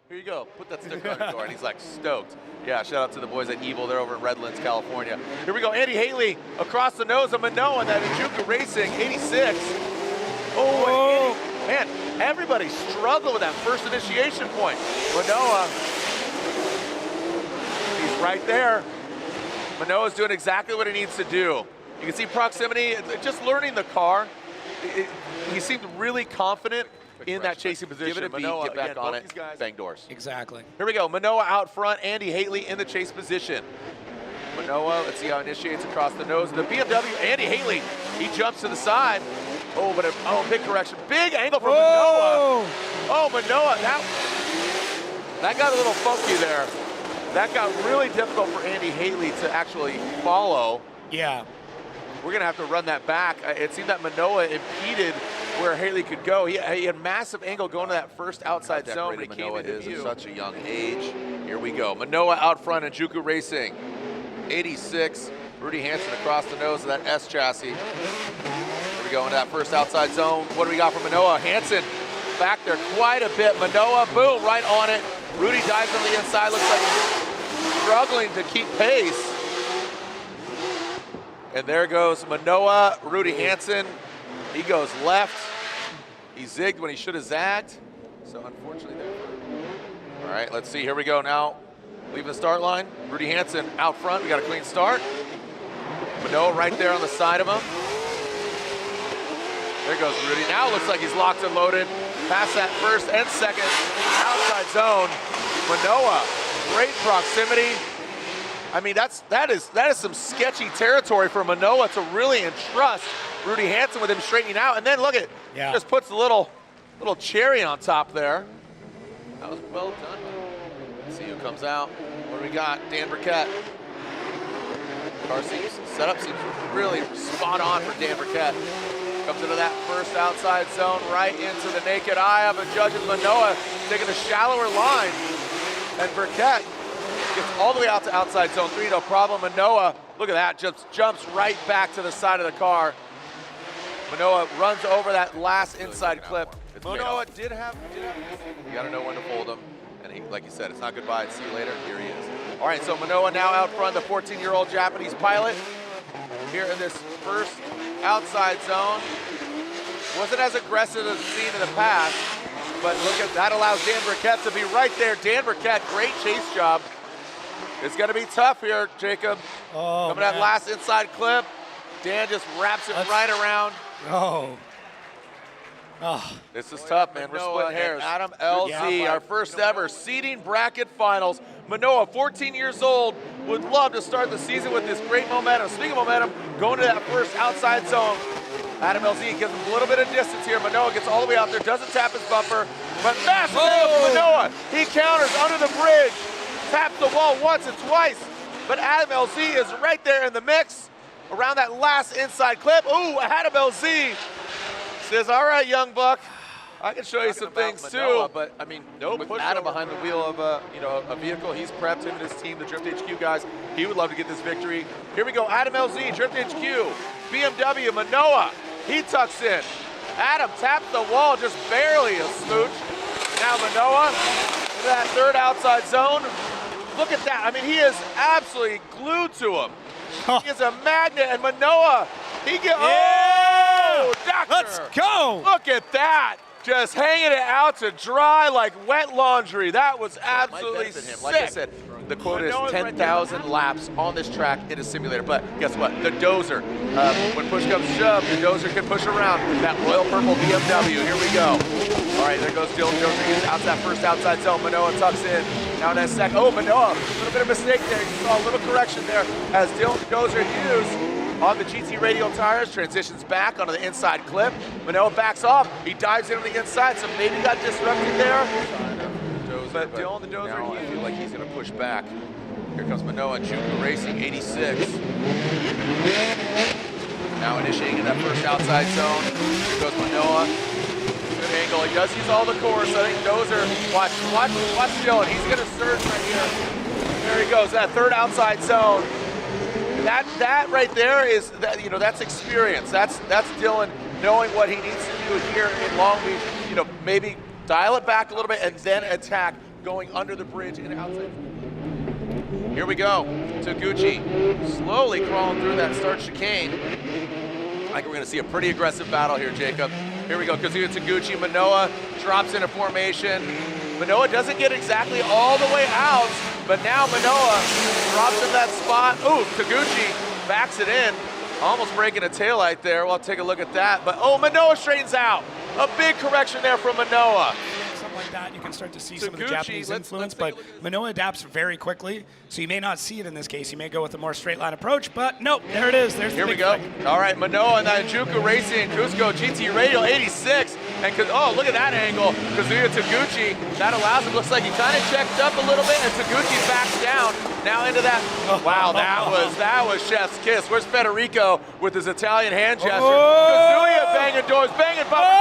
Here you go. Put that sticker on your door. And he's like stoked. Yeah, shout out to the boys at Evil. They're over in Redlands, California. Here we go. Andy Haley across the nose of Minowa. That Ijuku Racing, 86. Oh, man, everybody struggled with that first initiation point. Minowa, he's right there. Minowa's doing exactly what he needs to do. You can see proximity, just learning the car. He seemed really confident in that chasing position. Give it a beat, Minowa, get back again, on it, bang doors. Exactly. Here we go, Minowa out front, Andy Haley in the chase position. Minowa, let's see how it initiates across the nose of the BMW. Andy Haley, he jumps to the side. Oh, but big correction. Big angle from Minowa. Oh, Minowa, that got a little funky there. That got really difficult for Andy Haley to actually follow. Yeah. We're gonna have to run that back. It seemed that Minowa impeded where Haley could go. He had massive angle going to that first outside zone. When he came into view. At such a young age. Here we go. Minowa out front in Ijuku Racing. 86. Rudy Hansen across the nose of that S chassis. Here we go into that first outside zone. What do we got from Minowa? Hansen back there quite a bit. Minowa, boom, right on it. Rudy dives on the inside. Looks like he's struggling to keep pace. And there goes Minowa, Rudy Hansen. He goes left. He zigged when he should have zagged. So unfortunately there. All right, let's see. Here we go now. Leaving the start line. Rudy Hansen out front. We got a clean start. Minowa right there on the side of him. There goes Rudy. Now it looks like he's locked and loaded. Past that first and second outside zone. Minowa, great proximity. I mean, that is some sketchy territory for Minowa to really entrust Rudy Hansen with him straightening out. And then look at, just puts a little cherry on top there. That was well done. Let's see who comes out. What do we got? Dan Burkett. Car setup seems really spot on for Dan Burkett. Comes into that first outside zone, right into the naked eye of a judge of Minowa, taking a shallower line. And Burkett gets all the way out to outside zone 3, no problem. Minowa, look at that, just jumps right back to the side of the car. Minowa runs over that last inside clip. Minowa did have, you gotta know when to fold him. And he, like you said, it's not goodbye, see you later, here he is. All right, so Minowa now out front, the 14-year-old Japanese pilot. Here in this first outside zone. Wasn't as aggressive as seen in the past, but look at that, allows Dan Burkett to be right there. Dan Burkett, great chase job. It's gonna be tough here, Jacob. Oh, coming that last inside clip. Dan just wraps it right around. Oh. This is tough, man. We're splitting hairs. Adam LZ, our first ever seeding bracket finals. Minowa, 14 years old, would love to start the season with this great momentum. Speaking of momentum, going to that first outside zone. Adam LZ gives him a little bit of distance here. Minowa gets all the way out there, doesn't tap his bumper, but massive angle from Minowa. He counters under the bridge, taps the wall once and twice, but Adam LZ is right there in the mix around that last inside clip. Ooh, Adam LZ says, all right, young buck, I can show you some things Minowa, too. But I mean, with Adam behind the wheel of a vehicle, he's prepped, him and his team, the Drift HQ guys. He would love to get this victory. Here we go, Adam LZ, Drift HQ, BMW, Minowa. He tucks in. Adam taps the wall, just barely a smooch. Now Minowa into that third outside zone. Look at that. I mean, he is absolutely glued to him. He is a magnet, and Minowa, he gets. Oh, doctor! Let's go! Look at that. Just hanging it out to dry like wet laundry. That was absolutely sick. Like I said, the quote is 10,000 laps on this track in a simulator. But guess what? The dozer. When push comes to shove, the dozer can push around that royal purple BMW. Here we go. All right, there goes Dylan Dozer. He's out that first outside zone. Minowa tucks in. Now in that second. Oh, Minowa, a little bit of mistake there. You saw a little correction there as Dylan Dozer used on the GT radial tires, transitions back onto the inside clip. Minowa backs off. He dives into the inside, so maybe got disrupted there. But Dylan the Dozer, I feel like he's going to push back. Here comes Minowa, Ijuku Racing, 86. Now initiating in that first outside zone. Here goes Minowa. Good angle. He does use all the course. I think Dozer, watch Dylan. He's going to surge right here. There he goes, that third outside zone. That right there is that's experience. That's Dylan knowing what he needs to do here in Long Beach. Maybe dial it back a little bit and then attack going under the bridge and outside. Here we go. Taguchi slowly crawling through that start chicane. I think we're going to see a pretty aggressive battle here, Jacob. Here we go. Kazuya Taguchi. Minowa drops into formation. Minowa doesn't get exactly all the way out, but now Minowa drops in that spot. Ooh, Taguchi backs it in. Almost breaking a taillight there. We'll take a look at that. But oh, Minowa straightens out. A big correction there from Minowa. Something like that, you can start to see some of the Japanese influence, but Minowa adapts very quickly, so you may not see it in this case. You may go with a more straight line approach, but nope, there it is. There's the Here we go. flick. All right, Minowa and that Juku Racing, Cusco GT Radial 86. And oh, look at that angle. Kazuya Taguchi, that allows him, looks like he kind of checked up a little bit, and Taguchi backs down. Now into that, wow, that was chef's kiss. Where's Federico with his Italian hand gesture? Kazuya banging doors, banging bumpers.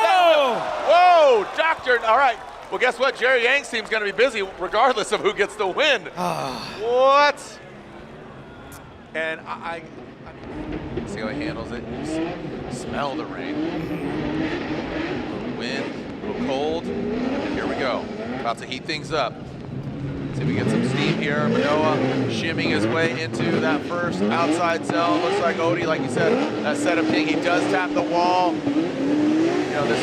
Whoa, doctor, all right. Well, guess what? Jerry Yang's team's going to be busy regardless of who gets the win. What? And I see how he handles it. Smell the rain. Wind, a little cold. And here we go. About to heat things up. See if we get some steam here. Minowa shimming his way into that first outside zone. Looks like Odie, like you said, that setup thing. He does tap the wall. You know, this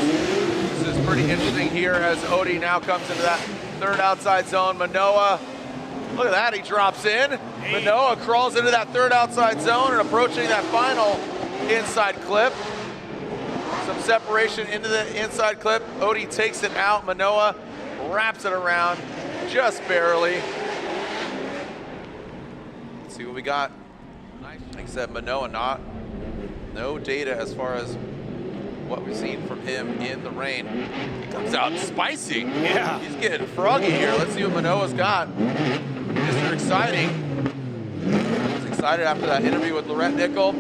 is pretty interesting here as Odie now comes into that third outside zone. Minowa, look at that, he drops in. Minowa crawls into that third outside zone and approaching that final inside clip. Some separation into the inside clip. Odie takes it out. Minowa wraps it around just barely. Let's see what we got. Like I said, Minowa, no data as far as what we've seen from him in the rain. He comes out spicy. Yeah. He's getting froggy here. Let's see what Minowa's got. Mr. Exciting. He's excited after that interview with Laurent Nickel.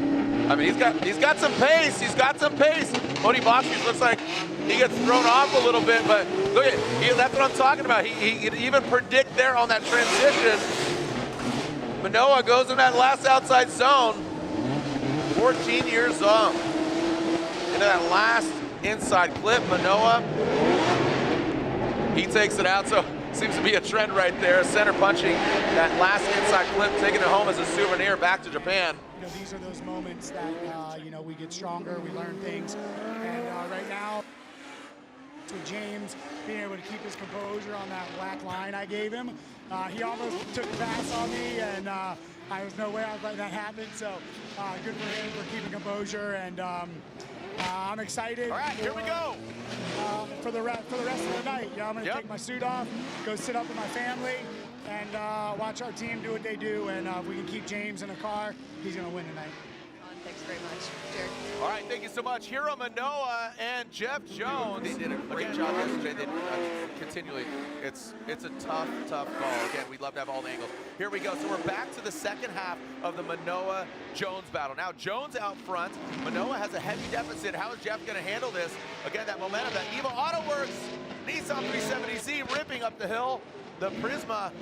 I mean, he's got some pace. He's got some pace. Odie Boxers looks like he gets thrown off a little bit, but look at that's what I'm talking about. He could even predict there on that transition. Minowa goes in that last outside zone. 14 years old. Into that last inside clip, Minowa, he takes it out, so seems to be a trend right there. Center punching that last inside clip, taking it home as a souvenir back to Japan. You know, these are those moments that, you know, we get stronger, we learn things, and right now, with James being able to keep his composure on that black line I gave him, he almost took a pass on me, and I was no way I was letting that happen, so good for him for keeping composure, and I'm excited. All right, here we go. For the rest of the night. You know, I'm going to take my suit off, go sit up with my family, and watch our team do what they do. And if we can keep James in the car, he's going to win tonight. Thanks very much, Jared. All right, thank you so much. Hiroya Minowa and Jeff Jones. They did a great job yesterday. They continually, it's a tough call. Again, we'd love to have all the angles. Here we go. So we're back to the second half of the Minowa-Jones battle. Now, Jones out front. Minowa has a heavy deficit. How is Jeff going to handle this? Again, that momentum, that EVO Auto Works Nissan 370Z ripping up the hill. The Prisma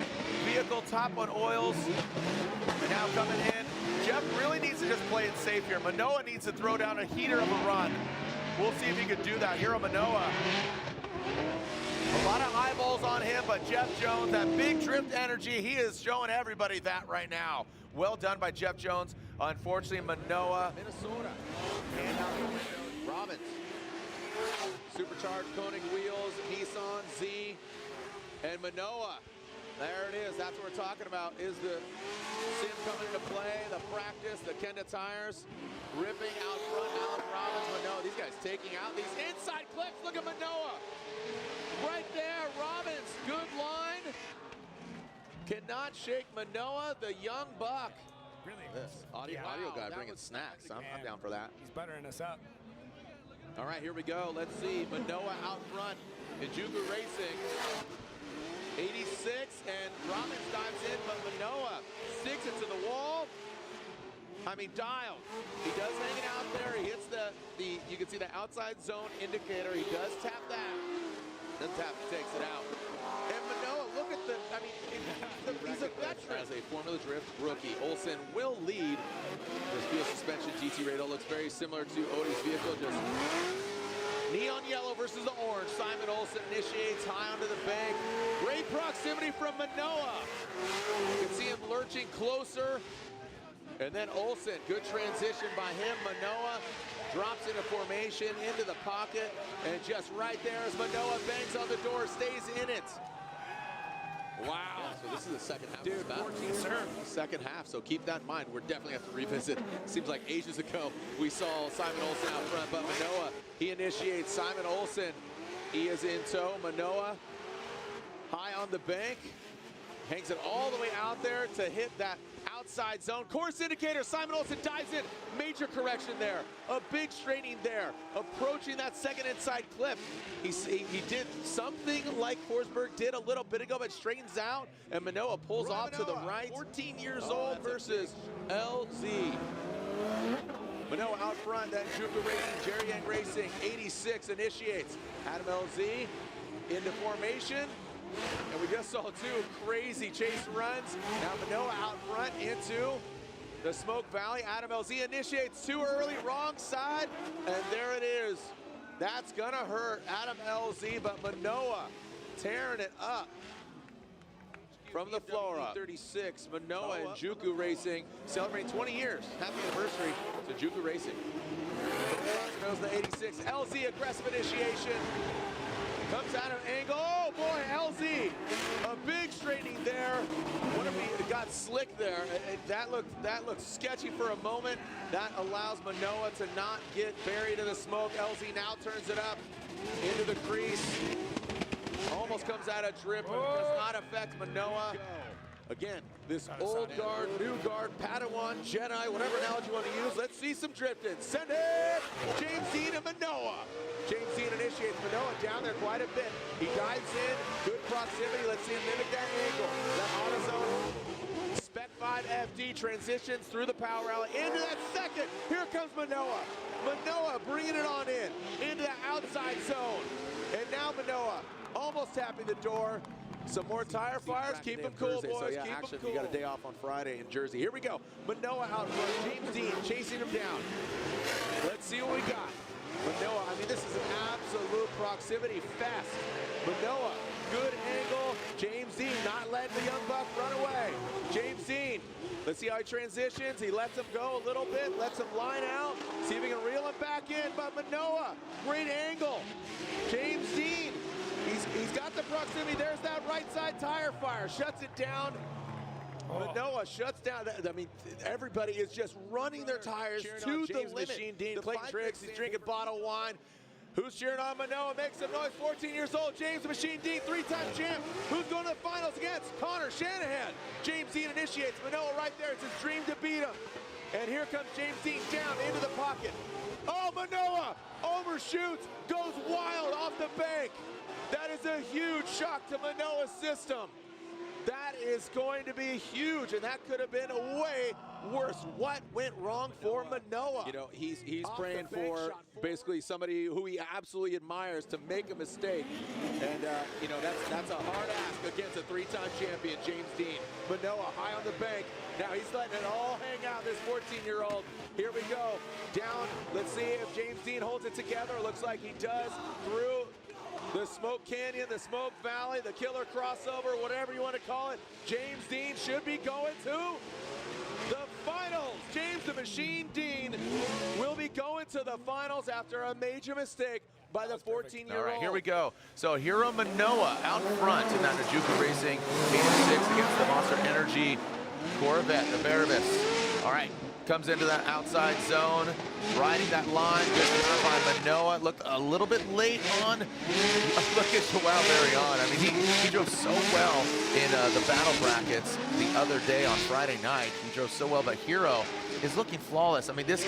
vehicle top on oils. And now coming in. Jeff really needs to just play it safe here. Minowa needs to throw down a heater of a run. We'll see if he can do that. Hiroya Minowa. A lot of eyeballs on him, but Jeff Jones, that big drift energy, he is showing everybody that right now. Well done by Jeff Jones. Unfortunately, Minowa. Minnesota. And out the window, Robbins. Supercharged Koenig wheels, Nissan Z, and Minowa. There it is. That's what we're talking about. Is the sim coming into play, the practice, the Kenda tires, ripping out front. Alan Robbins, Minowa. These guys taking out these inside clips. Look at Minowa. Right there, Robbins. Good line. Cannot shake Minowa, the young buck. Really? This audio guy bringing snacks. I'm down for that. He's buttering us up. All right, here we go. Let's see. Minowa out front. Ijugu Racing. 86, and Robbins dives in, but Minowa sticks it to the wall. I mean, dialed. He does hang it out there. He hits the you can see the outside zone indicator. He does tap that. Doesn't tap, he takes it out. And Minowa, look at he's a veteran. As a Formula Drift rookie, Olsen will lead. This fuel suspension GT Radial looks very similar to Odie's vehicle, just Neon yellow versus the orange. Simon Olsen initiates high onto the bank. Great proximity from Minowa. You can see him lurching closer. And then Olsen, good transition by him. Minowa drops into formation, into the pocket. And just right there as Minowa bangs on the door, stays in it. Wow. Yeah, so this is the second half of the battle. 14 serve. Second half, so keep that in mind. We're definitely have to revisit. Seems like ages ago we saw Simon Olsen out front, but Minowa, he initiates. Simon Olsen, he is in tow. Minowa, high on the bank, hangs it all the way out there to hit that outside zone. Course indicator, Simon Olsen dives in. Major correction there. A big straightening there. Approaching that second inside clip. He did something like Forsberg did a little bit ago, but straightens out, and Minowa pulls off to the right. 14 years old versus LZ. Minowa out front, then Juku Racing, Jerry Yang Racing, 86 initiates. Adam LZ into formation. And we just saw two crazy chase runs. Now Minowa out front into the Smoke Valley. Adam LZ initiates too early, wrong side, and there it is. That's gonna hurt Adam LZ, but Minowa tearing it up from the Flora. 36, Minowa and Juku Racing celebrating 20 years. Happy anniversary to Juku Racing. Knows the 86, LZ aggressive initiation. Comes out of angle, oh boy, LZ, a big straightening there. What if he got slick there? That looked sketchy for a moment. That allows Minowa to not get buried in the smoke. LZ now turns it up into the crease. Almost comes out of drip, but it does not affect Minowa. Again, this old guard, new guard, Padawan, Jedi, whatever analogy you want to use. Let's see some drifting. Send it! James Dean and Minowa. James Dean initiates Minowa down there quite a bit. He dives in, good proximity. Let's see him mimic that angle. That AutoZone Spec 5 FD transitions through the power rally into that second. Here comes Minowa. Minowa bringing it on in, into the outside zone. And now Minowa almost tapping the door. Some more tire fires. Keep them cool, boys. So yeah, keep them cool. You got a day off on Friday in Jersey. Here we go. Minowa out front. James Dean chasing him down. Let's see what we got. Minowa, I mean, this is an absolute proximity fest. Minowa, good angle. James Dean not letting the young buck run away. James Dean, let's see how he transitions. He lets him go a little bit, lets him line out. See if he can reel him back in. But Minowa, great angle. James Dean. He's got the proximity. There's that right side tire fire. Shuts it down. Minowa shuts down. I mean, everybody is just running their tires to the limit. Machine Dean playing tricks. He's drinking bottled wine. Who's cheering on Minowa? Makes some noise. 14 years old. James the Machine Dean, three-time champ. Who's going to the finals against? Connor Shanahan. James Dean initiates. Minowa right there. It's his dream to beat him. And here comes James Dean down into the pocket. Oh, Minowa overshoots, goes wild off the bank. That is a huge shock to Minowa's system. That is going to be huge, and that could have been way worse. What went wrong for Minowa? You know, he's praying for basically somebody who he absolutely admires to make a mistake. And, you know, that's a hard ask against a three-time champion, James Dean. Minowa high on the bank. Now he's letting it all hang out, this 14-year-old. Here we go. Down. Let's see if James Dean holds it together. Looks like he does through the Smoke Canyon, the Smoke Valley, the killer crossover, whatever you want to call it. James Dean should be going to the finals. James the Machine Dean will be going to the finals after a major mistake by the 14-year-old. All right, here we go. So Hiroya Minowa out front in that Juku Racing 86 against the Monster Energy Corvette, the Barabas. All right. Comes into that outside zone, riding that line, good job by Minowa. Looked a little bit late on. Look at Joao Barrion. I mean, he drove so well in the battle brackets the other day on Friday night. He drove so well, but Hiro is looking flawless. I mean, this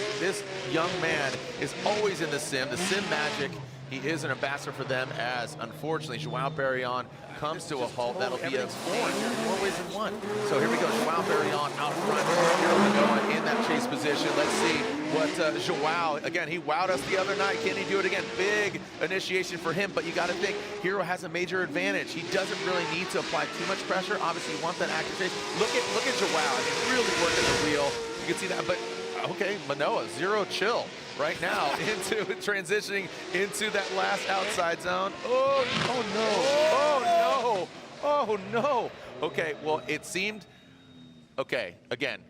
young man is always in the sim magic. He is an ambassador for them as, unfortunately, Joao Barrion comes to a halt. That'll be a more ways than one. So here we go, Joao Barrion out front. Hiro Minowa in that chase position. Let's see what Joao, again, he wowed us the other night. Can he do it again? Big initiation for him, but you got to think, Hiro has a major advantage. He doesn't really need to apply too much pressure. Obviously, you want that active chase. Look at Joao. I mean, really working the wheel. You can see that, but Okay, Minowa, zero chill right now into transitioning into that last outside zone. Oh no, oh no. Okay, well, it seemed, okay, again,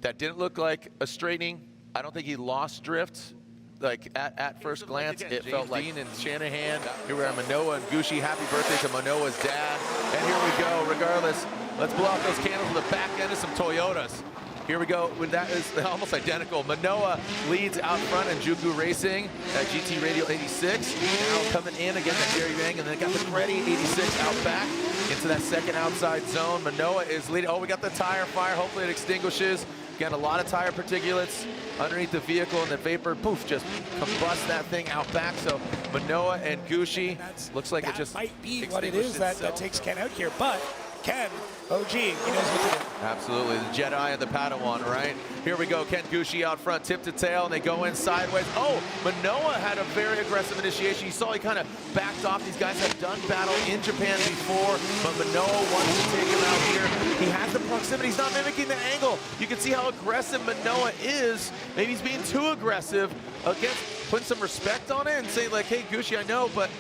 that didn't look like a straightening. I don't think he lost drift. Like at first glance, it felt like Dean and Shanahan. Here we are, Minowa and Gucci. Happy birthday to Minowa's dad. And here we go. Regardless, let's blow out those candles with the back end of some Toyotas. Here we go. That is almost identical. Minowa leads out front in Juku Racing at GT Radial 86. Now coming in again at Jerry Yang, and then got the Creddy 86 out back into that second outside zone. Minowa is leading. Oh, we got the tire fire. Hopefully it extinguishes. Again, a lot of tire particulates underneath the vehicle, and the vapor, poof, just combust that thing out back. So Minowa and Gucci, looks like it just might be what it is that takes Ken out here, but Ken, OG, he knows what to do. Absolutely, the Jedi and the Padawan, right? Here we go, Ken Gucci out front, tip to tail, and they go in sideways. Oh, Minowa had a very aggressive initiation. You saw he kind of backed off. These guys have done battle in Japan before, but Minowa wants to take him out here. He has the proximity. He's not mimicking the angle. You can see how aggressive Minowa is. Maybe he's being too aggressive against putting some respect on it and saying like, hey, Gucci, I know, but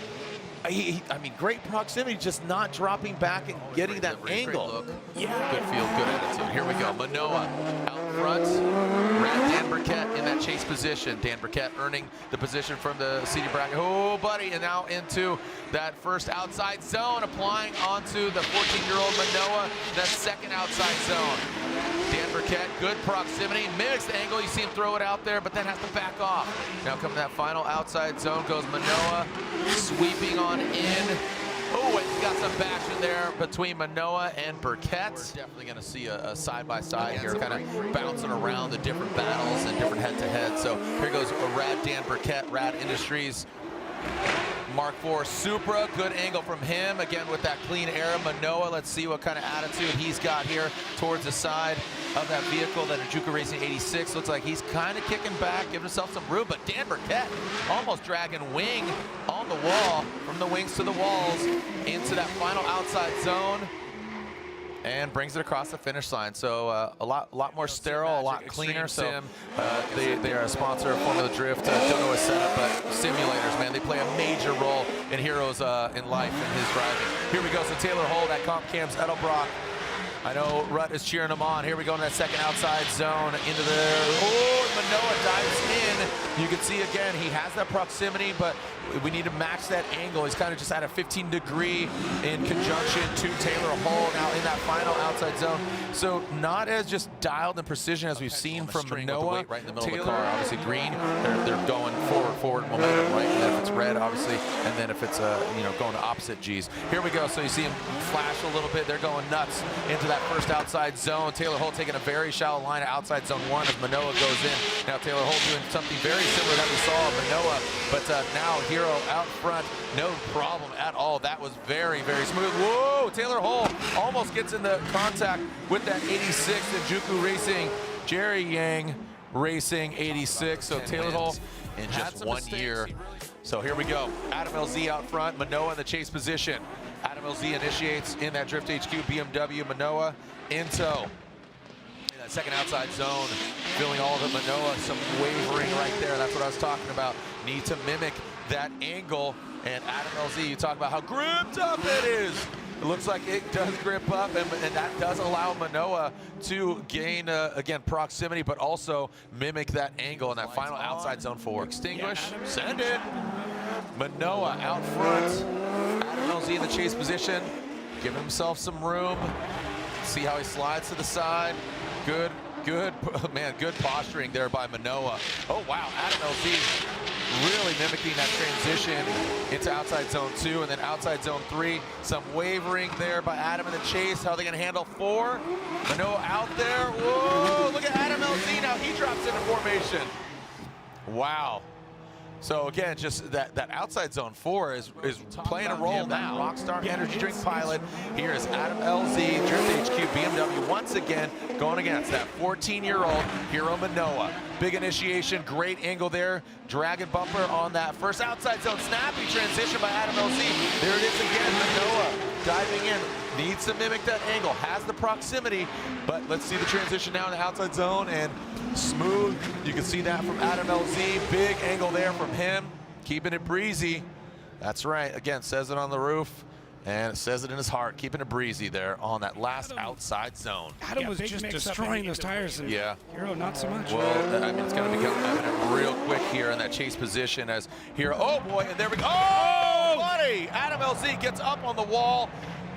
I mean, great proximity, just not dropping back and getting that angle. Look. Yeah. Good feel, good attitude. Here we go. Minowa out front. Dan Burkett in that chase position. Dan Burkett earning the position from the seating bracket. Oh, buddy. And now into that first outside zone, applying onto the 14-year-old Minowa, that second outside zone. Dan Burkett, good proximity, mimics the angle. You see him throw it out there, but then has to back off. Now coming to that final outside zone goes Minowa, sweeping on in. Oh, and got some baction there between Minowa and Burkett. We're definitely going to see a side-by-side here, kind of bouncing around the different battles and different head-to-head. So here goes a Rad Dan Burkett, Rad Industries. Mark IV Supra, good angle from him. Again, with that clean air, Minowa, let's see what kind of attitude he's got here towards the side of that vehicle, that Juku Racing 86. Looks like he's kind of kicking back, giving himself some room, but Dan Burkett almost dragging wing on the wall, from the wings to the walls, into that final outside zone, and brings it across the finish line. So a lot more sterile, a lot cleaner. So they are a sponsor of Formula Drift. Don't know his setup, but simulators, man, they play a major role in Heroes in life and his driving. Here we go. So Taylor Holt at Comp Camps Edelbrock. I know Rutt is cheering him on. Here we go in that second outside zone into there. Oh, Minowa dives in. You can see again, he has that proximity, but we need to match that angle. He's kind of just at a 15-degree in conjunction to Taylor Hall now in that final outside zone. So not as just dialed in precision as we've seen from Minowa. Right in the middle of the car, obviously green. They're going forward momentum, right? And then if it's red, obviously, and then if it's going to opposite G's. Here we go. So you see him flash a little bit. They're going nuts into that first outside zone. Taylor Holt taking a very shallow line of outside zone 1 as Minowa goes in. Now Taylor Holt doing something very similar that we saw of Minowa, but now Hero out front, no problem at all. That was very, very smooth. Whoa, Taylor Holt almost gets into contact with that 86 in Juku Racing, Jerry Yang Racing 86. So Taylor Holt in just 1 year. So here we go. Adam LZ out front, Minowa in the chase position. Adam LZ initiates in that Drift HQ BMW, Minowa in tow. In that second outside zone, feeling all of it. Minowa, some wavering right there. That's what I was talking about. Need to mimic that angle. And Adam LZ, you talk about how gripped up it is. It looks like it does grip up, and that does allow Minowa to gain, again, proximity, but also mimic that angle in that final outside zone 4. Extinguish, send it. Minowa out front. Adam LZ in the chase position, giving himself some room. See how he slides to the side. Good, man, good posturing there by Minowa. Oh, wow, Adam LZ really mimicking that transition into outside zone 2 and then outside zone 3. Some wavering there by Adam in the chase. How are they going to handle 4? Minowa out there. Whoa, look at Adam LZ now. He drops into formation. Wow. So again, just that outside zone 4 is playing a role now. Rockstar Energy Drink Pilot. Here is Adam LZ, Drift HQ BMW, once again going against that 14-year-old Hiro Minowa. Big initiation, great angle there. Dragon bumper on that first outside zone. Snappy transition by Adam LZ. There it is again, Minowa diving in. Needs to mimic that angle, has the proximity, but let's see the transition now in the outside zone, and smooth. You can see that from Adam LZ. Big angle there from him, keeping it breezy. That's right, again, says it on the roof, and it says it in his heart, keeping it breezy there on that last outside zone. Adam was just destroying those tires, and Hero not so much. Well, I mean, it's going to become evident real quick here in that chase position as Hero, oh boy, and there we go. Oh, buddy! Adam LZ gets up on the wall.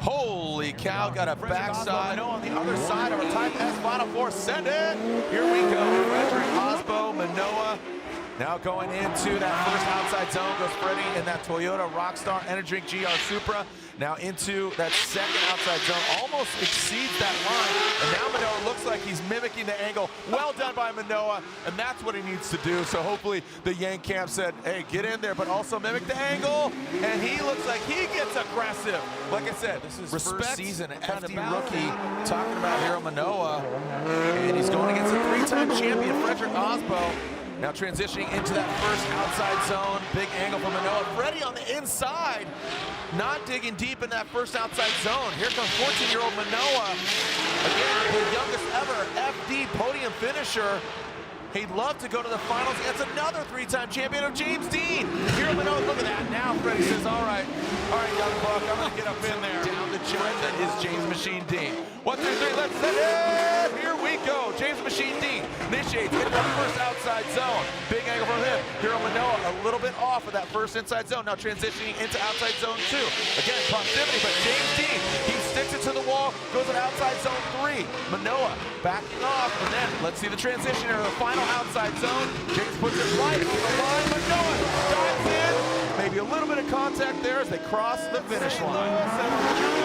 Holy cow, got a backside. No, on the other side of a Type S Final Four, send it. Here we go, Frederick Osbo, Minowa. Now going into that first outside zone goes Freddie in that Toyota Rockstar Energy Drink GR Supra. Now into that second outside zone, almost exceeds that line. And now Minowa looks like he's mimicking the angle. Well done by Minowa, and that's what he needs to do. So hopefully the Yank camp said, hey, get in there, but also mimic the angle. And he looks like he gets aggressive. Like I said, this is respect, first season, FD rookie, talking about Hiro Minowa. And he's going against a three-time champion, Frederick Osbo. Now transitioning into that first outside zone. Big angle from Minowa. Freddie on the inside, not digging deep in that first outside zone. Here comes 14-year-old Minowa. Again, the youngest ever FD podium finisher. He'd love to go to the finals against another three-time champion of James Dean. Here Minowa, look at that. Now Freddie says, all right, young buck, I'm gonna get up in there. Down the chart, that is James Machine Dean. 1, 2, 3, let's set it. Here we go. James Machine Dean initiates into the first outside zone. Big angle from him. Hiro Minowa a little bit off of that first inside zone. Now transitioning into outside zone 2. Again, proximity, but James Dean, he sticks it to the wall, goes to outside zone 3. Minowa backing off, and then let's see the transition here to the final outside zone. James puts it right on the line. Minowa dives in. Maybe a little bit of contact there as they cross the finish line.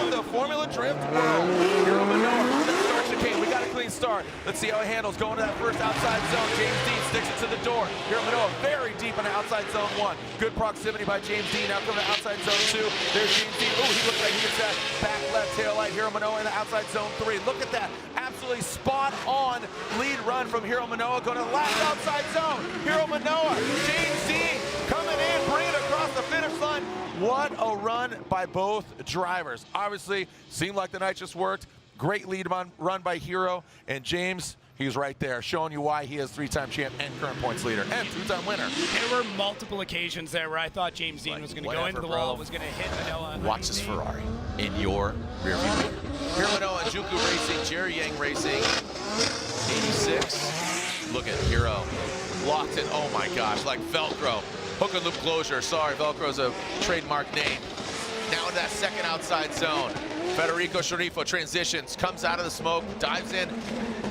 The Formula Drift world. Hiro Minowa, the start chicane. We got a clean start. Let's see how he handles going to that first outside zone. James Dean sticks it to the door. Hiro Minowa very deep in the outside zone 1. Good proximity by James Dean. Now coming to outside zone 2. There's James Dean. Oh, he looks like he gets that back left tail light. Hiro Minowa in the outside zone 3. Look at that. Absolutely spot on lead run from Hiro Minowa. Going to the last outside zone. Hiro Minowa. James Dean coming in, bringing it across the finish line. What a run by both drivers. Obviously, seemed like the night just worked. Great lead run by Hiro, and James, he's right there, showing you why he is three-time champ and current points leader and two-time winner. There were multiple occasions there where I thought James Dean was going to go into the wall, was going to hit Minowa. Watch this Ferrari in your rearview mirror. Hiro Minowa, Juku Racing, Jerry Yang Racing, 86. Look at Hiro, locked in, oh my gosh, like Velcro. Hook and loop closure, sorry, Velcro's a trademark name. Now into that second outside zone. Federico Sharifo transitions, comes out of the smoke, dives in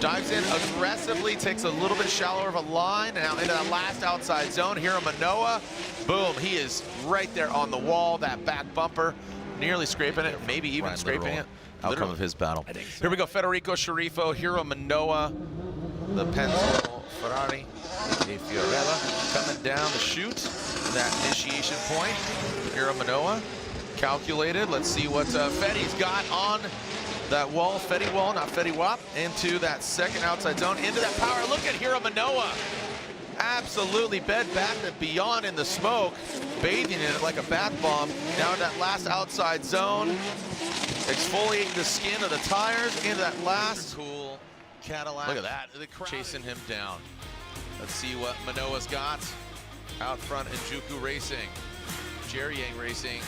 aggressively, takes a little bit shallower of a line, now into that last outside zone. Hiro Minowa, boom, he is right there on the wall, that back bumper, nearly scraping it, maybe even scraping it. Outcome of his battle. So. Here we go, Federico Sharifo, Hiro Minowa, the Penzo Ferrari di Fiorella coming down the chute, that initiation point. Hiro Minowa calculated. Let's see what Fetty's got on that wall. Fetty wall, not Fetty Wap, into that second outside zone, into that power. Look at Hiro Minowa. Absolutely bed back and beyond in the smoke, bathing in it like a bath bomb. Now in that last outside zone, exfoliating the skin of the tires into that last cool Cadillac. Look at that, chasing him down. Let's see what Minowa's got out front in Juku Racing. Jerry Yang Racing,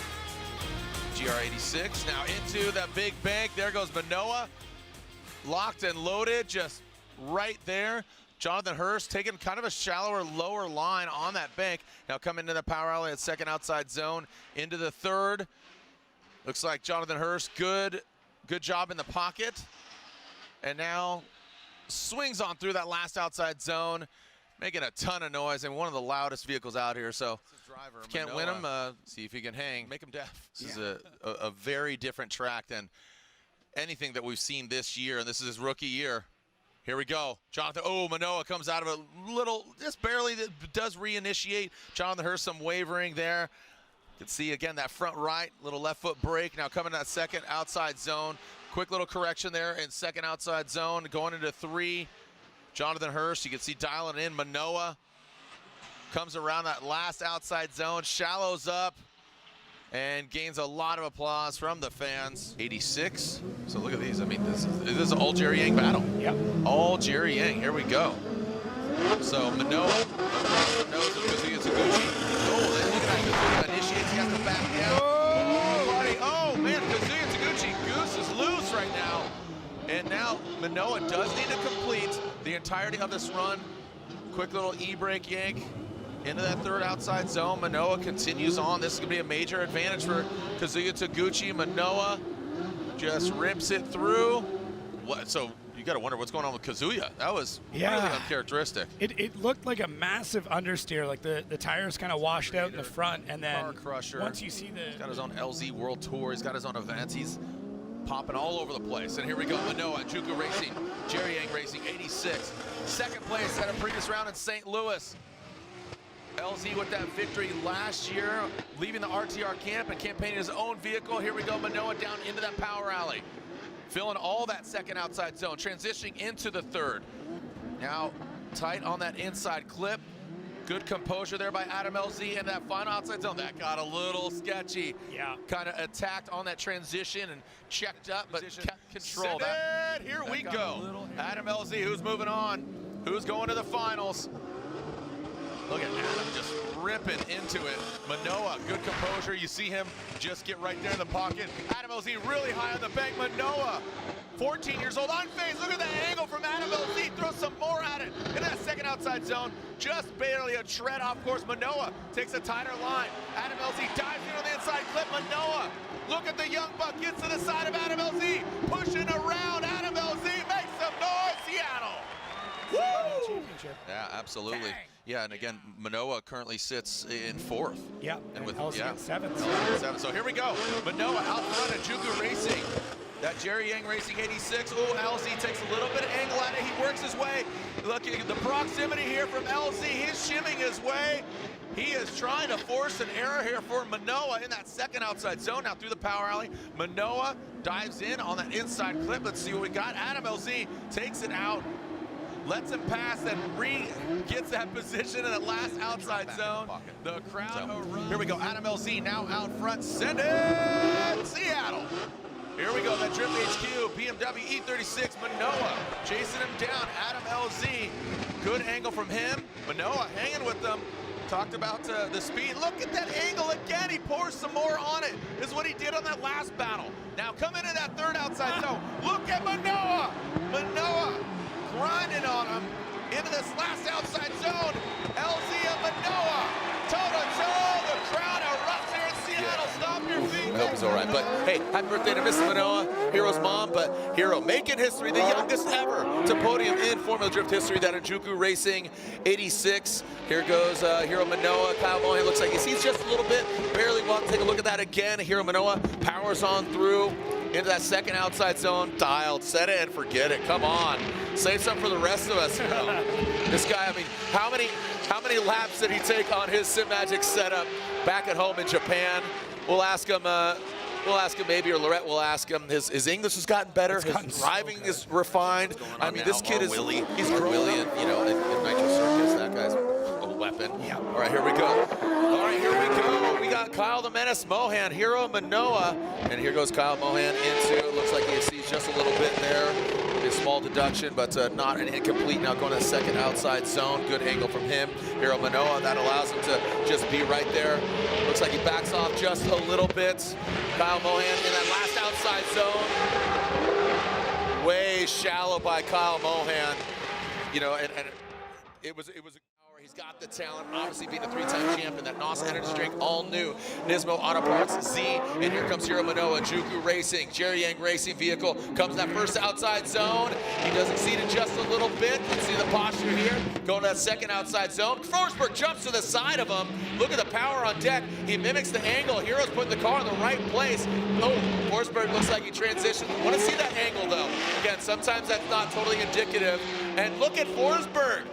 GR86. Now into that big bank. There goes Minowa. Locked and loaded, just right there. Jonathan Hurst taking kind of a shallower, lower line on that bank. Now coming into the power alley at second outside zone, into the third. Looks like Jonathan Hurst, good job in the pocket. And now swings on through that last outside zone, making a ton of noise, and one of the loudest vehicles out here. So if you can't win him, see if you can hang. Make him deaf. This is a very different track than anything that we've seen this year, and this is his rookie year. Here we go. Jonathan, oh, Minowa comes out of a little, just barely, does reinitiate. Jonathan Hurst, some wavering there. You can see, again, that front right, little left foot brake. Now coming to that second outside zone. Quick little correction there in second outside zone, going into 3. Jonathan Hurst, you can see dialing in. Minowa comes around that last outside zone, shallows up. and gains a lot of applause from the fans. 86. So look at these. I mean, this is all Jerry Yang battle. Yep. All Jerry Yang. Here we go. So Minowa knows of Kazuya Taguchi. Oh, look at that. Kazuya initiates. He has to back down. Oh man, Kazuya Taguchi. Goose is loose right now. And now Minowa does need to complete the entirety of this run. Quick little e-brake yank into that third outside zone. Minowa continues on. This is going to be a major advantage for Kazuya Taguchi. Minowa just rips it through. So you got to wonder what's going on with Kazuya. That was really uncharacteristic. It looked like a massive understeer. Like the tires kind of washed out in the front, and then Car crusher. once you see He's got his own LZ World Tour. He's got his own events. He's popping all over the place. And here we go. Minowa, Juku Racing, Jerry Yang Racing, 86. Second place at a previous round in St. Louis. LZ with that victory last year, leaving the RTR camp and campaigning his own vehicle. Here we go, Minowa down into that power alley. Filling all that second outside zone, transitioning into the third. Now tight on that inside clip. Good composure there by Adam LZ, and that final outside zone, that got a little sketchy. Yeah. Kind of attacked on that transition and checked up, but kept control. That, here we go. Adam LZ, who's moving on, who's going to the finals. Look at Adam just ripping into it. Minowa, good composure. You see him just get right there in the pocket. Adam LZ really high on the bank. Minowa, 14 years old, unfazed. Look at that angle from Adam LZ. Throw some more at it in that second outside zone. Just barely a tread off course. Minowa takes a tighter line. Adam LZ dives in on the inside clip. Minowa, look at the young buck, gets to the side of Adam LZ. Pushing around. Adam LZ makes some noise. Seattle. Woo! Yeah, absolutely. Dang. Yeah, and again, Minowa currently sits in fourth. Yeah, and with seventh. So here we go. Minowa out front at Juku Racing. That Jerry Yang Racing 86. Oh, LZ takes a little bit of angle at it. He works his way. Look at the proximity here from LZ. He's shimming his way. He is trying to force an error here for Minowa in that second outside zone. Now through the power alley, Minowa dives in on that inside clip. Let's see what we got. Adam LZ takes it out. Lets him pass and gets that position in the last outside zone. The crowd Here we go, Adam LZ now out front. Send it, Seattle. Here we go, that Drift HQ, BMW E36, Minowa chasing him down. Adam LZ, good angle from him. Minowa hanging with them. Talked about the speed. Look at that angle again. He pours some more on it. This is what he did on that last battle. Now coming in that third outside zone. Look at Minowa. Minowa grinding on him into this last outside zone. LZ and Minowa, toe-to-toe. The crowd erupts here in Seattle. Stop your feet. I hope he's all right. But hey, happy birthday to Miss Minowa, Hero's mom. But Hero making history, the youngest ever to podium in Formula Drift history. That in Juku Racing 86. Here goes Hiro Minowa. Kyle Mohan looks like he sees just a little bit, barely walk. Take a look at that again. Hiro Minowa powers on through into that second outside zone, dialed, set it and forget it. Come on, save some for the rest of us. This guy, I mean, how many laps did he take on his SimMagic setup back at home in Japan? We'll ask him. Maybe, or Lorette will ask him. His English has gotten better. His driving is refined. I mean, this kid is he's growing. You know, in Nitro Circus, that guy's a weapon. Yeah. All right, here we go. All right, here we go. We got Kyle the Menace Mohan, Hiro Minowa, and here goes Kyle Mohan into it. Looks like he sees just a little bit there. A small deduction, but not an incomplete. Now going to the second outside zone. Good angle from him. Hiro Minowa, that allows him to just be right there. Looks like he backs off just a little bit. Kyle Mohan in that last outside zone. Way shallow by Kyle Mohan. You know, and it was he's got the talent, obviously being a three-time champion. That NOS energy drink, all new. Nismo Auto Parts Z, and here comes Hiro Minowa, Juku Racing, Jerry Yang Racing vehicle, comes that first outside zone. He does exceed it just a little bit. You can see the posture here, going to that second outside zone. Forsberg jumps to the side of him. Look at the power on deck. He mimics the angle. Hiro's putting the car in the right place. Oh, Forsberg looks like he transitioned. Want to see that angle though. Again, sometimes that's not totally indicative. And look at Forsberg.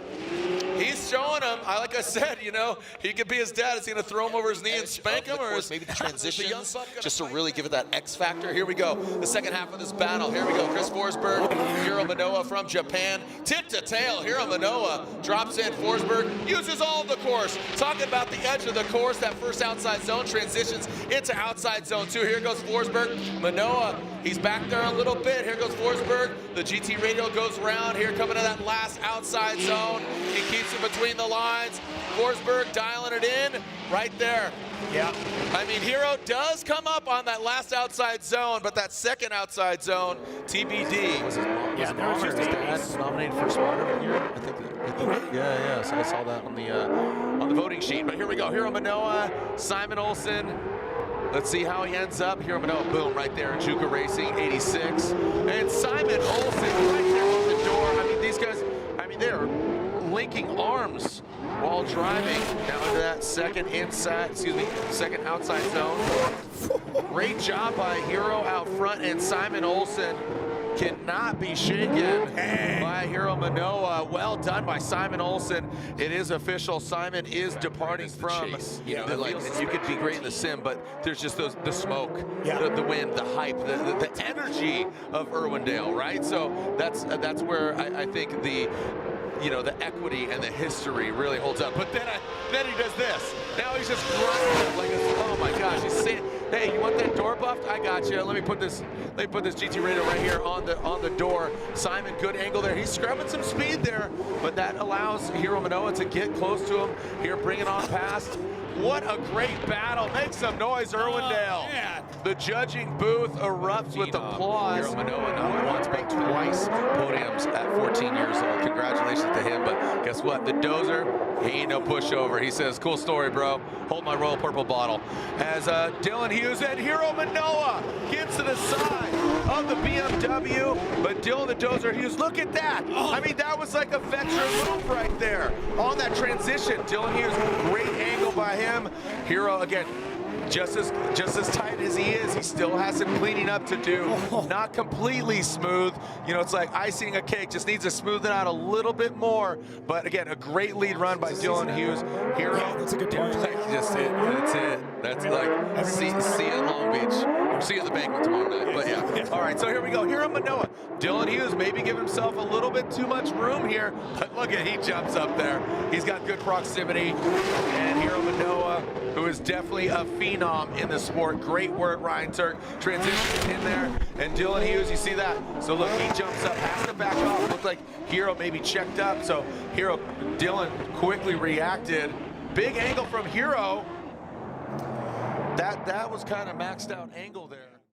He's showing him. Like I said, you know, he could be his dad. Is he going to throw him over his knee and spank him? Or is maybe the transitions, just to really give it that X factor? Here we go. The second half of this battle. Here we go. Chris Forsberg, Hiroya Minowa from Japan. Tip to tail. Hiroya Minowa drops in. Forsberg uses all of the course. Talking about the edge of the course, that first outside zone transitions into outside zone 2. Here goes Forsberg. Minowa, he's back there a little bit. Here goes Forsberg. The GT radio goes round. Here coming to that last outside zone. He keeps it between the lines. Forsberg dialing it in right there. Yeah. I mean, Hiro does come up on that last outside zone, but that second outside zone, TBD. Was his dad nominated for spotter of the year? I think yeah. So I saw that on the voting sheet. But here we go. Hiroya Minowa, Simon Olsen. Let's see how he ends up. Hiroya Minowa, boom, right there in Juka Racing, 86. And Simon Olsen right there on the door. I mean, these guys, I mean, they're linking arms while driving down to that second outside zone. Great job by Hiro out front, and Simon Olsen cannot be shaken by Hiroya Minowa. Well done by Simon Olsen. It is official. Simon is departing from the like, you could be great in the sim, but there's just the smoke, the wind, the hype, the energy of Irwindale, right? So that's where I think the equity and the history really holds up. But then he does this. Now he's just grinding like oh my gosh, he's saying, hey, you want that door buffed? I got you. Let me put this GT radio right here on the door. Simon, good angle there. He's scrubbing some speed there, but that allows Hiroya Minowa to get close to him. Here, bring it on past. What a great battle. Make some noise, Irwindale. The judging booth erupts with applause. Hiroya Minowa not once, but twice podiums at 14 years old. Congratulations to him. But guess what? The dozer, he ain't no pushover. He says, cool story, bro. Hold my Royal Purple bottle. As Dylan Hughes and Hiroya Minowa gets to the side of the BMW. But Dylan the Dozer Hughes, look at that. I mean, that was like a veteran move right there on that transition. Dylan Hughes, great angle by him. Hiro, again, just as tight as he is, he still has some cleaning up to do. Not completely smooth. You know, it's like icing a cake. Just needs to smooth it out a little bit more. But again, a great lead run by Dylan Hughes. Hiro, that's a good point. That's it. That's like see you in Long Beach. See you at the banquet tomorrow night. But yeah. All right, so here we go. Hiroya Minowa. Dylan Hughes maybe give himself a little bit too much room here, but look at, he jumps up there. He's got good proximity. And Hiroya Minowa, who is definitely a phenom in the sport. Great work, Ryan Turk. Transition in there. And Dylan Hughes, you see that? So look, he jumps up, has to back off. Looked like Hiro maybe checked up. So Dylan quickly reacted. Big angle from Hiro. That was kind of maxed out angle there.